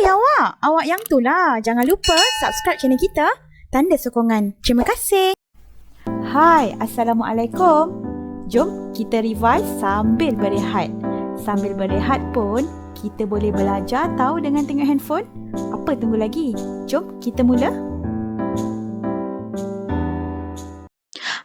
awak. Awak yang tu lah. Jangan lupa subscribe channel kita. Tanda sokongan. Terima kasih. Hai, Assalamualaikum. Jom kita revise sambil berehat. Sambil berehat pun, kita boleh belajar tahu dengan tengok handphone. Apa tunggu lagi? Jom kita mula.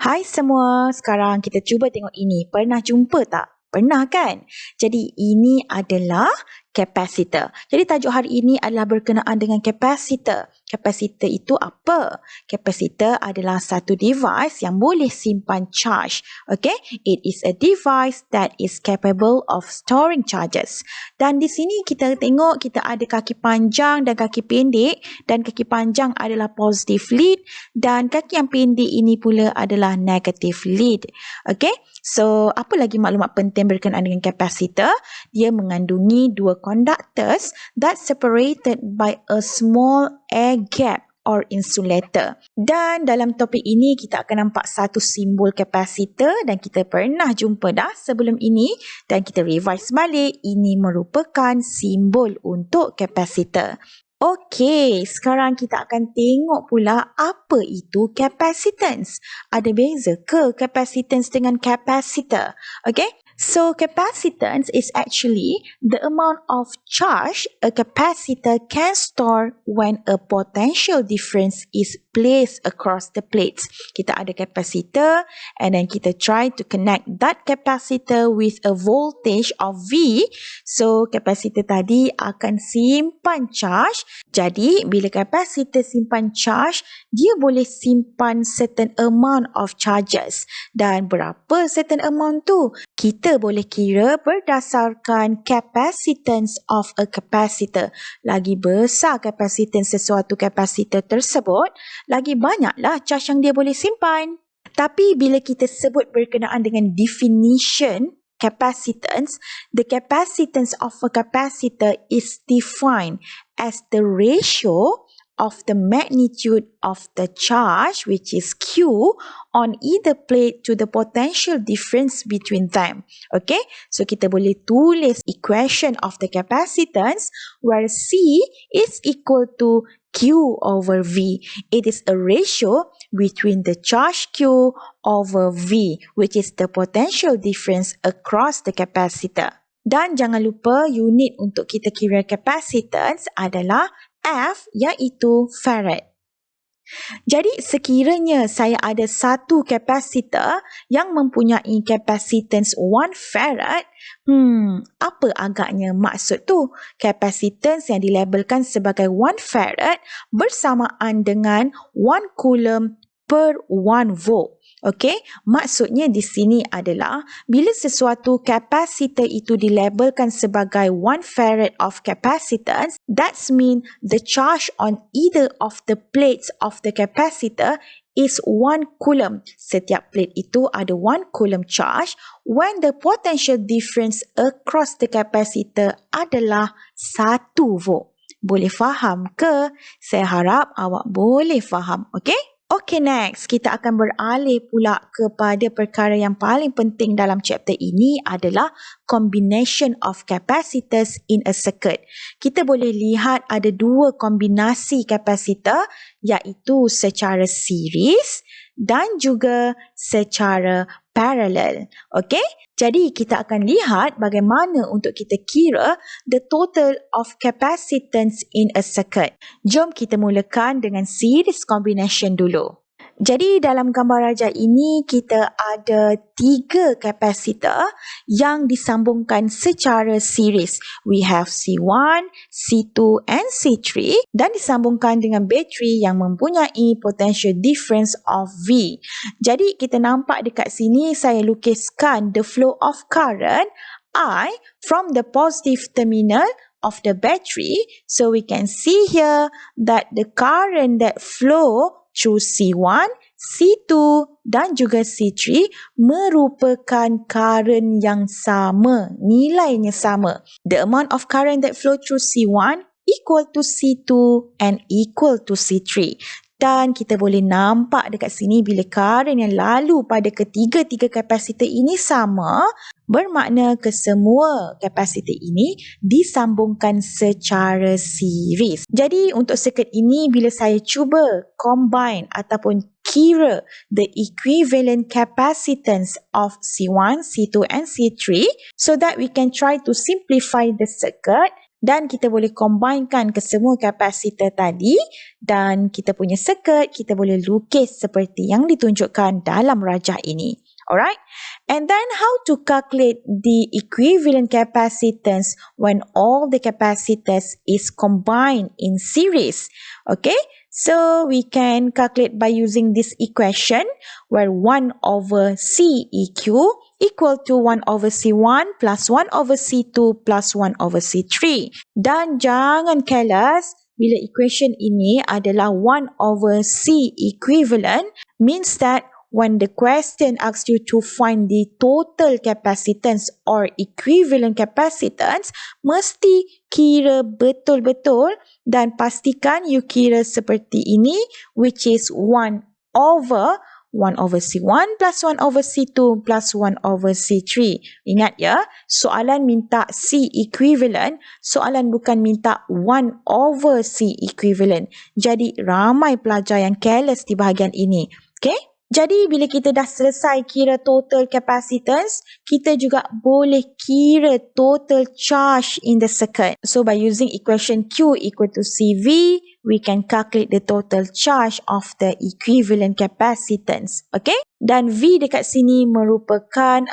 Hai semua, sekarang kita cuba tengok ini. Pernah jumpa tak? Pernah kan? Jadi ini adalah capacitor. Jadi tajuk hari ini adalah berkenaan dengan capacitor. Capacitor itu apa? Capacitor adalah satu device yang boleh simpan charge. Okay? It is a device that is capable of storing charges. Dan di sini kita tengok kita ada kaki panjang dan kaki pendek. Dan kaki panjang adalah positive lead. Dan kaki yang pendek ini pula adalah negative lead. Okay? So, apa lagi maklumat penting berkenaan dengan capacitor? Dia mengandungi dua conductors that separated by a small air gap or insulator. Dan dalam topik ini kita akan nampak satu simbol capacitor dan kita pernah jumpa dah sebelum ini dan kita revise balik. Ini merupakan simbol untuk capacitor. Okey, sekarang kita akan tengok pula apa itu capacitance. Ada beza ke capacitance dengan capacitor? Okay, so capacitance is actually the amount of charge a capacitor can store when a potential difference is placed across the plates. Kita ada capacitor and then kita try to connect that capacitor with a voltage of V. So capacitor tadi akan simpan charge. Jadi bila capacitor simpan charge, dia boleh simpan certain amount of charges. Dan berapa certain amount tu? Kita boleh kira berdasarkan capacitance of a capacitor. Lagi besar capacitance sesuatu capacitor tersebut, lagi banyaklah charge yang dia boleh simpan. Tapi bila kita sebut berkenaan dengan definition capacitance, the capacitance of a capacitor is defined as the ratio of the magnitude of the charge, which is Q, on either plate to the potential difference between them. Okay, so kita boleh tulis equation of the capacitance where C is equal to Q over V. It is a ratio between the charge Q over V, which is the potential difference across the capacitor. Dan jangan lupa unit untuk kita kira capacitance adalah F, iaitu farad. Jadi sekiranya saya ada satu capacitor yang mempunyai capacitance 1 farad, apa agaknya maksud tu? Capacitance yang dilabelkan sebagai 1 farad bersamaan dengan 1 coulomb per 1 volt. Okey, maksudnya di sini adalah bila sesuatu kapasitor itu dilabelkan sebagai 1 farad of capacitance, that's mean the charge on either of the plates of the capacitor is 1 coulomb. Setiap plate itu ada 1 coulomb charge when the potential difference across the capacitor adalah 1 volt. Boleh faham ke? Saya harap awak boleh faham, okey? Okay, next. Kita akan beralih pula kepada perkara yang paling penting dalam chapter ini adalah combination of capacitors in a circuit. Kita boleh lihat ada dua kombinasi kapasitor iaitu secara series dan juga secara parallel. Okay? Jadi kita akan lihat bagaimana untuk kita kira the total of capacitance in a circuit. Jom kita mulakan dengan series combination dulu. Jadi dalam gambar rajah ini kita ada 3 kapasitor yang disambungkan secara series. We have C1, C2 and C3 dan disambungkan dengan bateri yang mempunyai potential difference of V. Jadi kita nampak dekat sini saya lukiskan the flow of current I from the positive terminal of the battery. So we can see here that the current that flow through C1, C2 dan juga C3 merupakan current yang sama, nilainya sama. The amount of current that flow through C1 equal to C2 and equal to C3. Dan kita boleh nampak dekat sini bila current yang lalu pada ketiga-tiga kapasitor ini sama, bermakna kesemua kapasitor ini disambungkan secara series. Jadi untuk circuit ini bila saya cuba combine ataupun kira the equivalent capacitance of C1, C2 and C3 so that we can try to simplify the circuit, dan kita boleh combinekan kesemua kapasitor tadi dan kita punya circuit kita boleh lukis seperti yang ditunjukkan dalam rajah ini. Alright? And then how to calculate the equivalent capacitance when all the capacitors is combined in series? Okay? So we can calculate by using this equation where 1 over CEQ equal to 1 over C1 plus 1 over C2 plus 1 over C3. Dan jangan careless, bila equation ini adalah 1 over C equivalent, means that when the question asks you to find the total capacitance or equivalent capacitance, mesti kira betul-betul dan pastikan you kira seperti ini, which is 1 over C1 plus 1 over C2 plus 1 over C3. Ingat ya, soalan minta C equivalent, soalan bukan minta 1 over C equivalent. Jadi ramai pelajar yang careless di bahagian ini. Okay? Jadi bila kita dah selesai kira total capacitance, kita juga boleh kira total charge in the circuit. So by using equation Q equal to CV, we can calculate the total charge of the equivalent capacitance. Okay? Dan V dekat sini merupakan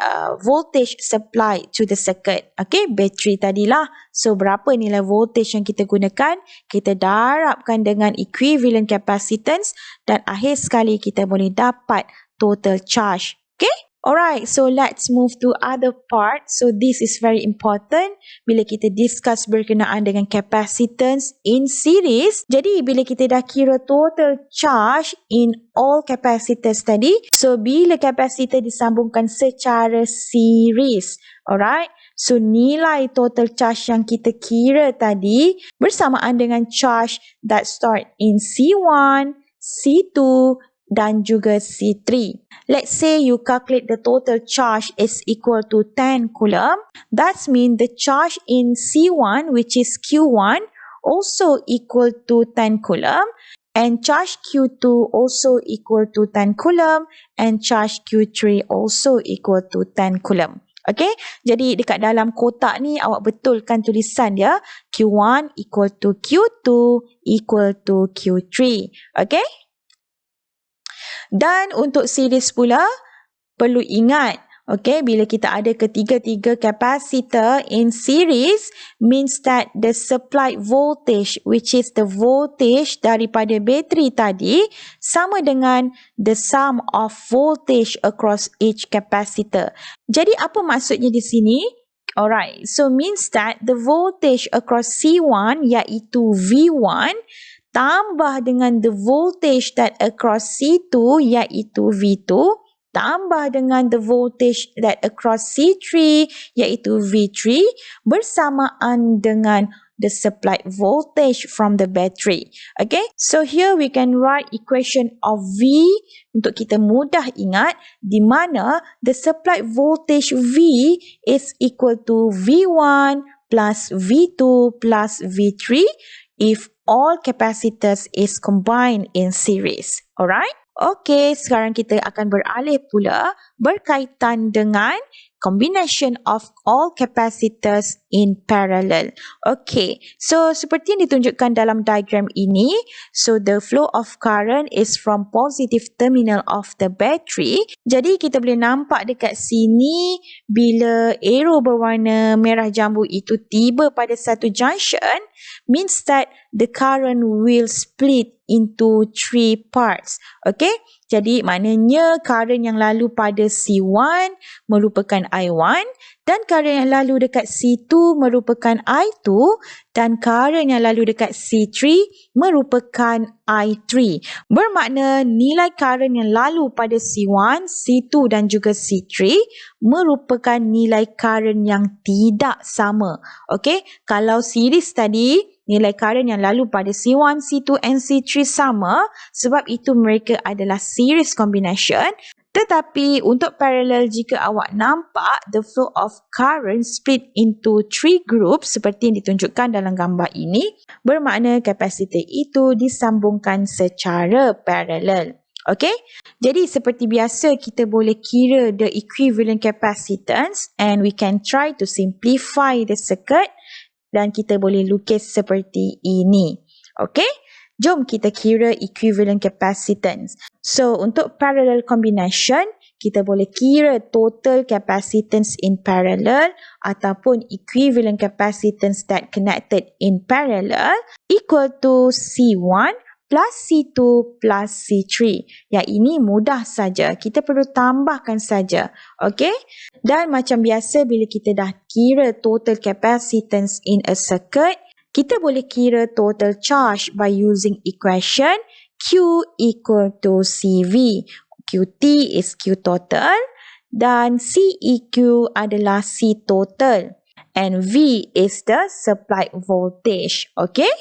voltage supply to the circuit. Okay? Bateri tadilah. So berapa nilai voltage yang kita gunakan? Kita darabkan dengan equivalent capacitance dan akhir sekali kita boleh dapat total charge. Okay? Alright, so let's move to other part. So this is very important bila kita discuss berkenaan dengan capacitance in series. Jadi bila kita dah kira total charge in all capacitors tadi, so bila capacitor disambungkan secara series, alright, so nilai total charge yang kita kira tadi bersamaan dengan charge that start in C1, C2 dan juga C3. Let's say you calculate the total charge is equal to 10 coulomb. That means the charge in C1, which is Q1, also equal to 10 coulomb. And charge Q2 also equal to 10 coulomb. And charge Q3 also equal to 10 coulomb. Okay, jadi dekat dalam kotak ni awak betulkan tulisan dia. Q1 equal to Q2 equal to Q3. Okay. Dan untuk series pula, perlu ingat, okay, bila kita ada ketiga-tiga kapasitor in series, means that the supply voltage, which is the voltage daripada bateri tadi, sama dengan the sum of voltage across each capacitor. Jadi apa maksudnya di sini? Alright, so means that the voltage across C1 iaitu V1 tambah dengan the voltage that across C2 iaitu V2 tambah dengan the voltage that across C3 iaitu V3 bersamaan dengan the supply voltage from the battery. Okay, so here we can write equation of V untuk kita mudah ingat, di mana the supply voltage V is equal to V1 plus V2 plus V3 if all capacitors is combined in series. Alright? Okay, sekarang kita akan beralih pula berkaitan dengan combination of all capacitors in parallel. Okay, so seperti yang ditunjukkan dalam diagram ini, so the flow of current is from positive terminal of the battery. Jadi kita boleh nampak dekat sini bila arrow berwarna merah jambu itu tiba pada satu junction, means that the current will split into 3 parts. Okay, jadi maknanya current yang lalu pada C1 merupakan I1 dan current yang lalu dekat C2 merupakan I2 dan current yang lalu dekat C3 merupakan I3. Bermakna nilai current yang lalu pada C1, C2 dan juga C3 merupakan nilai current yang tidak sama. Okay, kalau series tadi nilai current yang lalu pada C1, C2 and C3 sama sebab itu mereka adalah series combination. Tetapi untuk parallel, jika awak nampak the flow of current split into 3 groups seperti yang ditunjukkan dalam gambar ini, bermakna kapasitor itu disambungkan secara parallel. Okay? Jadi seperti biasa kita boleh kira the equivalent capacitance and we can try to simplify the circuit dan kita boleh lukis seperti ini. Okay? Jom kita kira equivalent capacitance. So, untuk parallel combination, kita boleh kira total capacitance in parallel ataupun equivalent capacitance that connected in parallel equal to C1 plus C2 plus C3. Yang ini mudah saja. Kita perlu tambahkan saja. Okay? Dan macam biasa, bila kita dah kira total capacitance in a circuit, kita boleh kira total charge by using equation Q equal to CV. QT is Q total dan CEQ adalah C total and V is the supply voltage. Okay?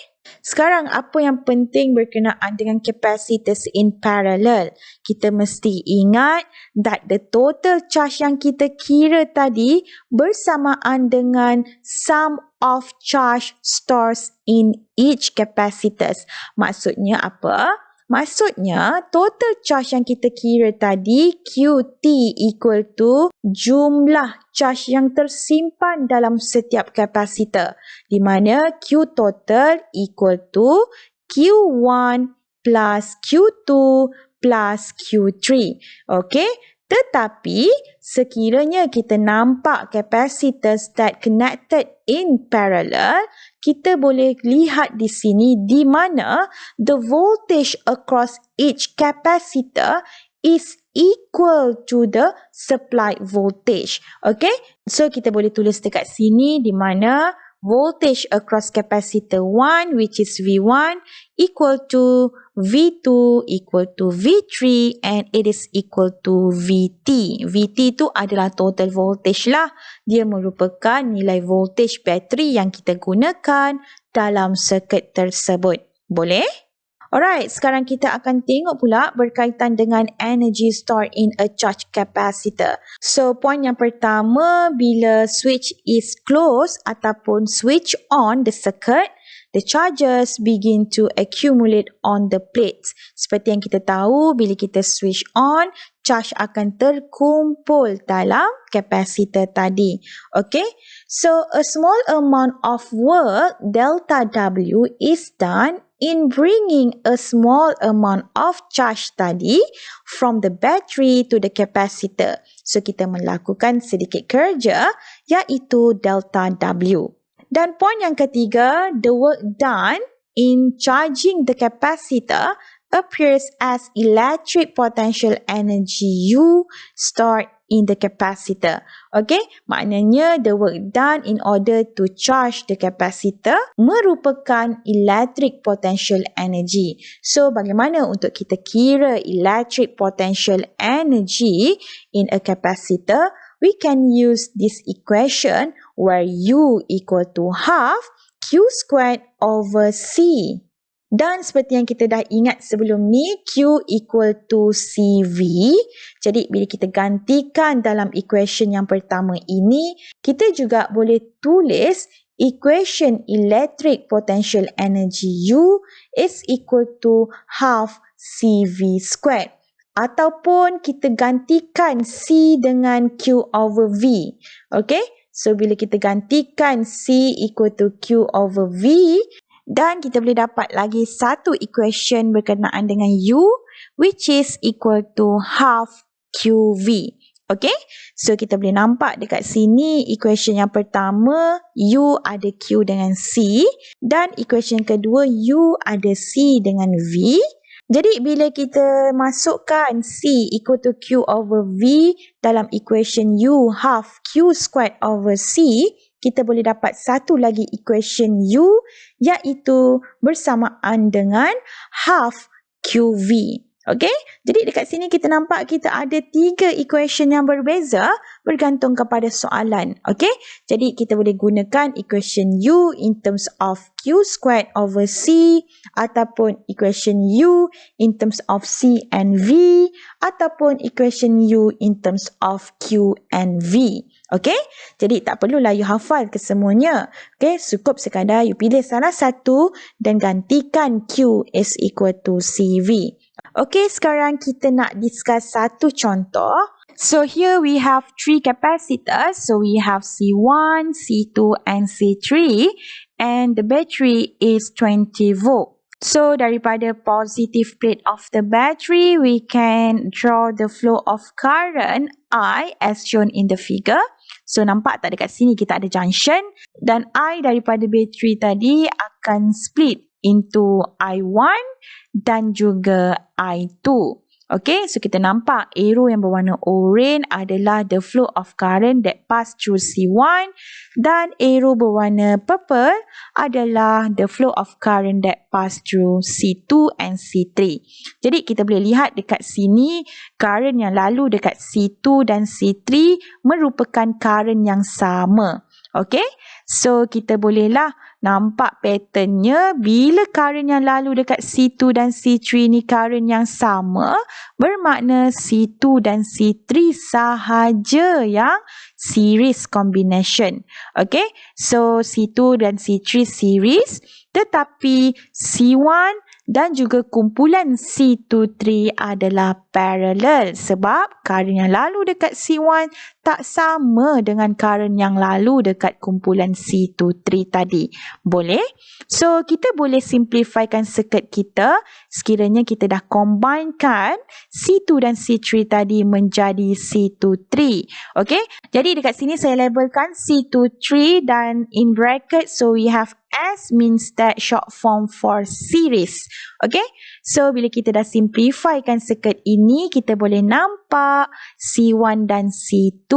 Sekarang apa yang penting berkenaan dengan capacitors in parallel? Kita mesti ingat that the total charge yang kita kira tadi bersamaan dengan sum of charge stores in each capacitors. Maksudnya apa? Maksudnya total charge yang kita kira tadi QT equal to jumlah charge yang tersimpan dalam setiap kapasitor, di mana Q total equal to Q1 plus Q2 plus Q3. Okay? Tetapi sekiranya kita nampak capacitors that connected in parallel, kita boleh lihat di sini di mana the voltage across each capacitor is equal to the supply voltage. Okay? So kita boleh tulis dekat sini di mana voltage across capacitor 1 which is V1 equal to V2 equal to V3 and it is equal to VT. VT itu adalah total voltage lah. Dia merupakan nilai voltage bateri yang kita gunakan dalam circuit tersebut. Boleh? Alright, sekarang kita akan tengok pula berkaitan dengan energy stored in a charge capacitor. So, point yang pertama, bila switch is closed ataupun switch on the circuit, the charges begin to accumulate on the plates. Seperti yang kita tahu, bila kita switch on, charge akan terkumpul dalam capacitor tadi. Okay? So, a small amount of work, delta W, is done in bringing a small amount of charge tadi from the battery to the capacitor. So, kita melakukan sedikit kerja, iaitu delta W. Dan poin yang ketiga, the work done in charging the capacitor appears as electric potential energy U stored in the capacitor. Okay, maknanya the work done in order to charge the capacitor merupakan electric potential energy. So, bagaimana untuk kita kira electric potential energy in a capacitor? We can use this equation where U equal to half Q squared over C. Dan seperti yang kita dah ingat sebelum ni, Q equal to CV. Jadi, bila kita gantikan dalam equation yang pertama ini, kita juga boleh tulis equation electric potential energy U is equal to half CV squared. Ataupun kita gantikan C dengan Q over V. Okay? So, bila kita gantikan C equal to Q over V, dan kita boleh dapat lagi satu equation berkenaan dengan U which is equal to half QV. Okay? So, kita boleh nampak dekat sini equation yang pertama U ada Q dengan C dan equation kedua U ada C dengan V. Jadi, bila kita masukkan C equal to Q over V dalam equation U half Q squared over C, kita boleh dapat satu lagi equation U iaitu bersamaan dengan half QV. Okey, jadi dekat sini kita nampak kita ada 3 equation yang berbeza bergantung kepada soalan. Okey, jadi kita boleh gunakan equation U in terms of Q squared over C, ataupun equation U in terms of C and V, ataupun equation U in terms of Q and V. Okey, jadi tak perlulah you hafal kesemuanya. Okey, cukup sekadar you pilih salah satu dan gantikan Q is equal to CV. Okey, sekarang kita nak discuss satu contoh. So here we have 3 capacitors. So we have C1, C2 and C3 and the battery is 20 volt. So daripada positive plate of the battery, we can draw the flow of current I as shown in the figure. So nampak tak dekat sini kita ada junction dan I daripada battery tadi akan split into I1 dan juga I2. Okay, so kita nampak arrow yang berwarna oranye adalah the flow of current that pass through C1 dan arrow berwarna purple adalah the flow of current that pass through C2 and C3. Jadi kita boleh lihat dekat sini current yang lalu dekat C2 dan C3 merupakan current yang sama. Okay, so kita bolehlah nampak patternnya bila current yang lalu dekat C2 dan C3 ni current yang sama, bermakna C2 dan C3 sahaja yang series combination. Okay, so C2 dan C3 series, tetapi C1 dan juga kumpulan C23 adalah parallel sebab current yang lalu dekat C1 tak sama dengan current yang lalu dekat kumpulan C23 tadi. Boleh? So, kita boleh simplifykan circuit kita sekiranya kita dah combinekan C2 dan C3 tadi menjadi C23. Okay? Jadi, dekat sini saya labelkan C23 dan in bracket, so we have S means that short form for series. Okay? So, bila kita dah simplifykan circuit ini, kita boleh nampak C1 dan C2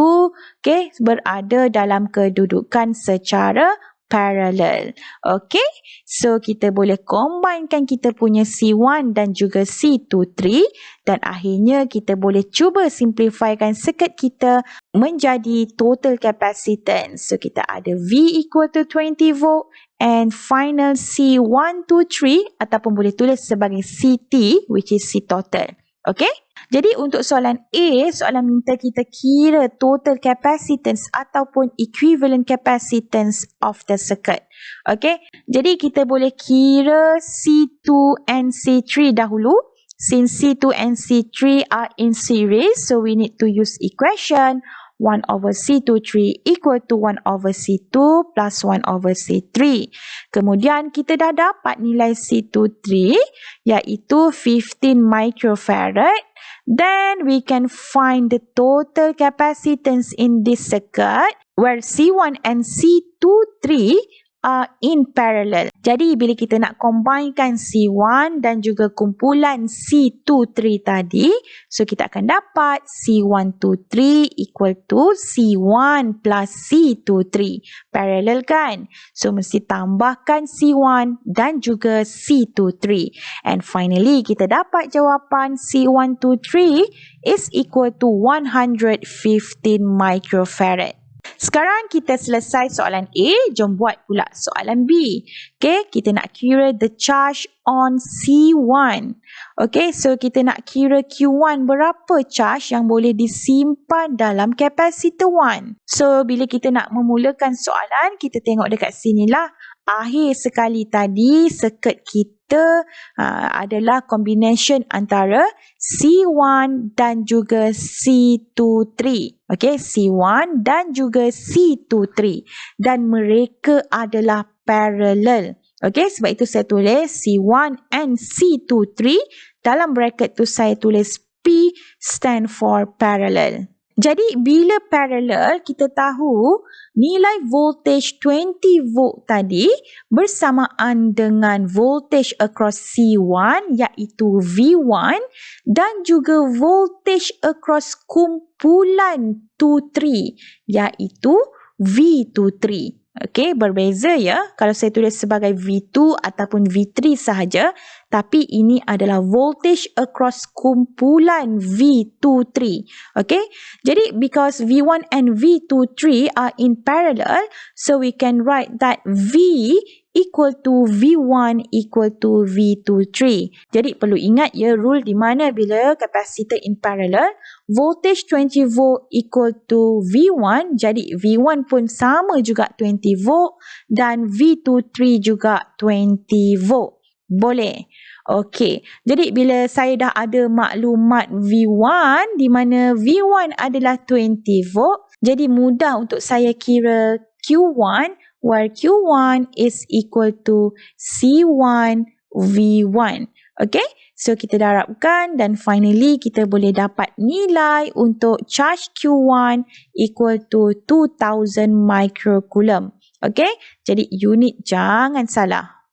okay, berada dalam kedudukan secara parallel. Okay? So, kita boleh combinekan kita punya C1 dan juga C23 dan akhirnya kita boleh cuba simplifykan circuit kita menjadi total capacitance. So, kita ada V equal to 20 volt and final C123 ataupun boleh tulis sebagai CT which is C total. Okay? Jadi untuk soalan A, soalan minta kita kira total capacitance ataupun equivalent capacitance of the circuit. Okay? Jadi kita boleh kira C2 and C3 dahulu. Since C2 and C3 are in series, so we need to use equation 1 over C23 equal to 1 over C2 plus 1 over C3. Kemudian kita dah dapat nilai C23 iaitu 15 microfarad. Then we can find the total capacitance in this circuit where C1 and C23 are in parallel. Jadi bila kita nak combinekan C1 dan juga kumpulan C23 tadi, so kita akan dapat C123 equal to C1 plus C23. Parallel kan? So mesti tambahkan C1 dan juga C23. And finally kita dapat jawapan C123 is equal to 115 microfarad. Sekarang kita selesai soalan A, jom buat pula soalan B. Okay, kita nak kira the charge on C1. Okay, so kita nak kira Q1 berapa charge yang boleh disimpan dalam capacitor 1. So, bila kita nak memulakan soalan, kita tengok dekat sinilah. Akhir sekali tadi, circuit kita adalah combination antara C1 dan juga C23. Okay, C1 dan juga C23. Dan mereka adalah parallel. Okay, sebab itu saya tulis C1 and C23. Dalam bracket tu saya tulis P stand for parallel. Jadi bila parallel, kita tahu nilai voltage 20 volt tadi bersamaan dengan voltage across C1 iaitu V1 dan juga voltage across kumpulan 23 iaitu V23. Okey, berbeza ya kalau saya tulis sebagai V2 ataupun V3 sahaja, tapi ini adalah voltage across kumpulan V23. Okey, jadi because V1 and V23 are in parallel, so we can write that V equal to V1 equal to V23. Jadi perlu ingat ya rule di mana bila capacitor in parallel, voltage 20 volt equal to V1, jadi V1 pun sama juga 20 volt dan V23 juga 20 volt. Boleh? Okey, jadi bila saya dah ada maklumat V1 di mana V1 adalah 20 volt, jadi mudah untuk saya kira Q1 where Q1 is equal to C1 V1. Okay, so kita darabkan dan finally kita boleh dapat nilai untuk charge Q1 equal to 2000 microcoulomb. Okay, jadi unit jangan salah.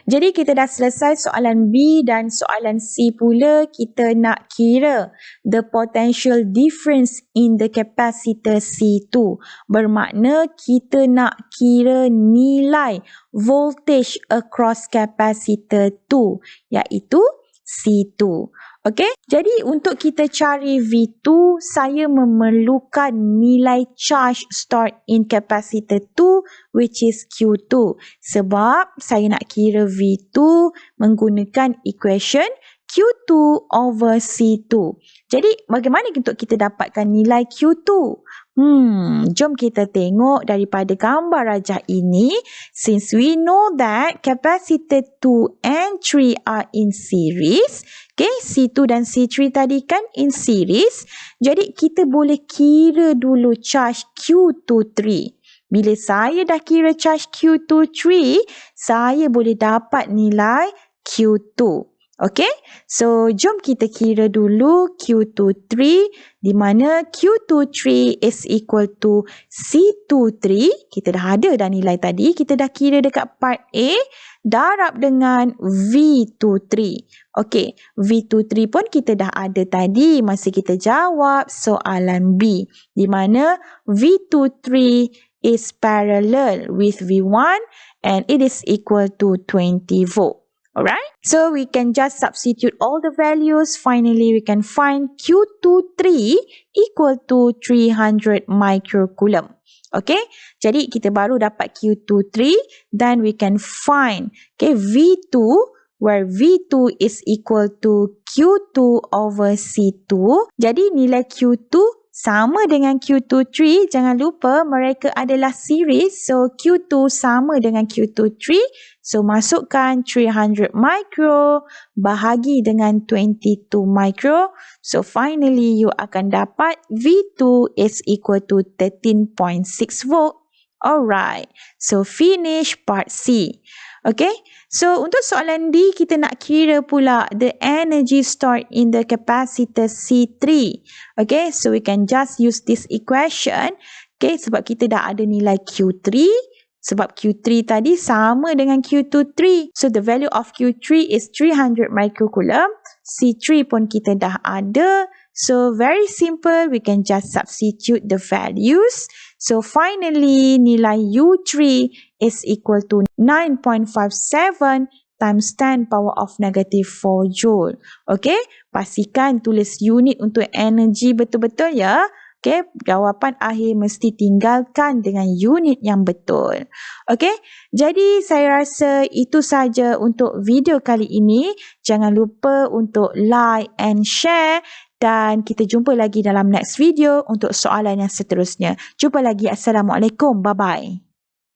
Jadi kita dah selesai soalan B dan soalan C pula. Kita nak kira the potential difference in the capacitor C2. Bermakna kita nak kira nilai voltage across capacitor 2 iaitu C2. Okey, jadi untuk kita cari V2, saya memerlukan nilai charge stored in capacitor 2 which is Q2. Sebab saya nak kira V2 menggunakan equation Q2 over C2. Jadi bagaimana untuk kita dapatkan nilai Q2? Jom kita tengok daripada gambar rajah ini. Since we know that capacitor 2 and 3 are in series, okay, C2 dan C3 tadi kan in series, jadi kita boleh kira dulu charge Q23. Bila saya dah kira charge Q23, saya boleh dapat nilai Q2. Okay, so jom kita kira dulu Q23 di mana Q23 is equal to C23. Kita dah ada dah nilai tadi. Kita dah kira dekat part A darab dengan V23. Okay, V23 pun kita dah ada tadi masa kita jawab soalan B. Di mana V23 is parallel with V1 and it is equal to 20 volt. Alright, so we can just substitute all the values. Finally, we can find Q23 equal to 300 microcoulomb. Okay, jadi kita baru dapat Q23, then we can find V2 where V2 is equal to Q2 over C2. Jadi nilai Q2 sama dengan Q23, jangan lupa mereka adalah series, so Q2 sama dengan Q23, so masukkan 300 micro bahagi dengan 22 micro, so finally you akan dapat V2 is equal to 13.6 volt. Alright, so finish part C. Okay, so untuk soalan D, kita nak kira pula the energy stored in the capacitor C3. Okay, so we can just use this equation. Okay, sebab kita dah ada nilai Q3. Sebab Q3 tadi sama dengan Q23. So the value of Q3 is 300 microcoulomb. C3 pun kita dah ada. So very simple, we can just substitute the values. So finally, nilai U3 is equal to 9.57 times 10 power of negative 4 joule. Okay, pastikan tulis unit untuk energi betul-betul ya. Okay, jawapan akhir mesti tinggalkan dengan unit yang betul. Okay, jadi saya rasa itu saja untuk video kali ini. Jangan lupa untuk like and share. Dan kita jumpa lagi dalam next video untuk soalan yang seterusnya. Jumpa lagi. Assalamualaikum. Bye-bye.